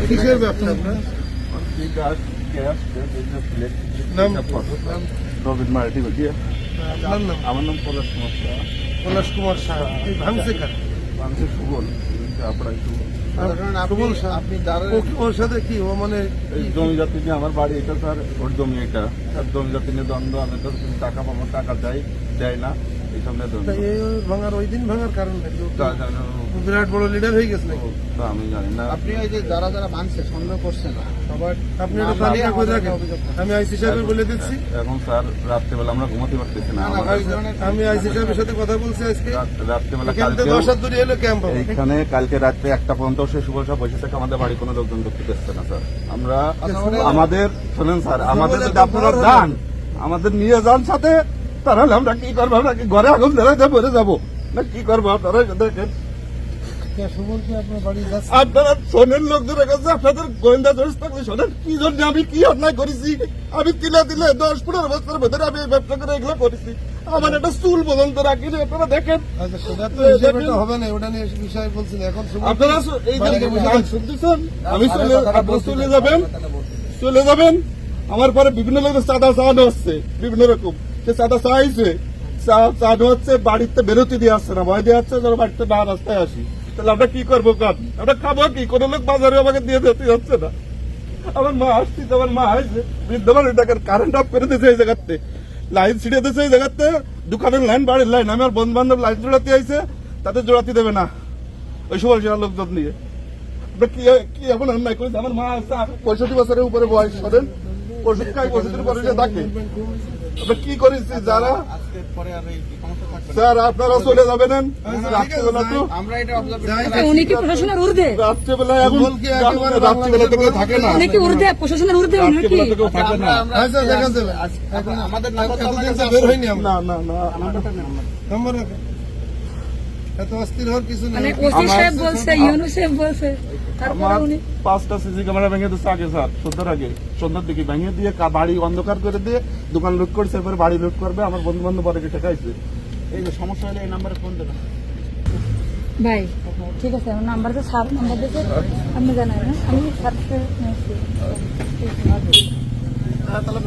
কিসের ব্যবসা আপনার? আমার নাম পলাশ কুমার শাহ। পলাশ কুমার শাহ। এই ভাঙছে কার? মানুষের সুবল আপনার একটু সুবল শাহ। ওর সাথে কি ও মানে এই জমি জাতি নিয়ে আমার বাড়ি এটা স্যার, ওর জমি এটা, তার জমি জাতি নিয়ে দ্বন্দ্ব। আমি তো টাকা পাবো, টাকা দেয় না, এই সামনে দ্বন্দ্ব। এই ভাঙার ওই দিন ভাঙার কারণ নাকি বিরাট বড় লিডার হয়ে গেছে নাকি? তো আমি জানি না। আপনি ওই যে যারা যারা ভাঙছে সন্দেহ করছেন সবার আপনি এটা তালিকা করে রাখেন, আমি আইসি সাহেবের বলে দিচ্ছি। এখন স্যার রাত্রেবেলা আমরা ঘুমাতে পারতেছি না। আমি আইসি সাহেবের সাথে কথা বলছি আজকে। রাত্রেবেলা এখান থেকে 10 হাত দূরে এলো ক্যাম্প হবে। এইখানে কালকে রাত্রে 1টা পর্যন্ত সে সুবল সাহেব বসে থেকে আমাদের বাড়ি কোনো লোকজন ঢুকতে দিচ্ছে না স্যার। আমরা আমাদের শোনেন স্যার, আমাদের যদি আপনারা যান, আমাদের নিয়ে যান সাথে, তাহলে আমরা কি করবো? আমরা কি ঘরে আগুন ধরাইতে পড়ে যাবো না কি করবো? আপনারা দেখেন, আপনারা শোনেন লোকজনের কাছে, আপনাদের গোয়েন্দা জোশ থাকলে শোনেন কি জন্য আমি কি অন্যায় করেছি। আমি তিলে 10-15 বছর ভেতরে আমি এই ব্যবসা করে এগুলো করেছি। আমার একটা চুল পর্যন্ত রাখিনি, আপনারা দেখেন। হবে না, ওটা নিয়ে বিষয় বলছি না। এখন আপনারা এই গান শুনতেছেন, আমি চলে যাবেন। আমার পরে বিভিন্ন লোকের চাঁদা চাওয়ানো হচ্ছে, বিভিন্ন রকম সে চাঁদা চাইছে, চাওয়ানো হচ্ছে, বাড়িতে বেরোতে দিয়ে আসছে না, ভয় দিয়ে আসছে যেন বাড়িতে না রাস্তায় আসি। তাহলে আমরা কি করবো? কাজ আমরা খাবো কি? কোন লোক বাজারে আমাকে দিয়ে যেতে যাচ্ছে না। আমার মা আসছে, আমার মা আসছে, বৃদ্ধ মানুষ দেখেন কারেন্ট অফ করে দিয়েছে এই জায়গাতে, লাইন ছিঁড়ে দিয়েছে এই জায়গাতে, দোকানের লাইন, বাড়ির লাইন। আমার বন্ধু বান্ধব লাইন জোড়াতে আইছে, তাদের জোড়াতে দেবে না ওই সবাই লোকজন নিয়ে। আমরা কি এমন অন্যায় করেছি? আমার মা আসছে 65 বছরের উপরে বয়স, শোনেন, ওষুধ খাই, ওষুধের পরে থাকে। আমরা কি করেছি যারা? স্যার আপনারা চলে যাবেন রাত্রিবেলা, তো উনি কি প্রশাসনের ঊর্ধ্বে? রাত্রিবেলা এখন রাত্রিবেলা থেকে থাকে না, উনি কি ঊর্ধ্বে, প্রশাসনের ঊর্ধ্বে? উনি কি রাত্রিবেলা থেকেও থাকে না। আমাদের বের হয়নি আমরা। না নম্বর রাখেন। এত অস্থির হওয়ার কিছু নেই। মানে ওসি সাহেব বলছে, ইউনুস সাহেব বলছে, তারপরে আমার উনি 5টা সিসি ক্যামেরা ভেঙে দিচ্ছে আগে স্যার, সন্ধ্যার দিকে ভেঙে দিয়ে বাড়ি অন্ধকার করে দিয়ে দোকান লুট করছে, এরপরে বাড়ি লুট করবে। আমার বন্ধু বান্ধব পরে টাকা আইছে। এই যে সমস্যা হলে এই নাম্বারে ফোন দেবেন। ভাই ঠিক আছে, আমার নাম্বার তো স্যার নাম্বার দিয়েছে, আপনি জানাই না, আমি স্যারকে নিয়েছি। তাহলে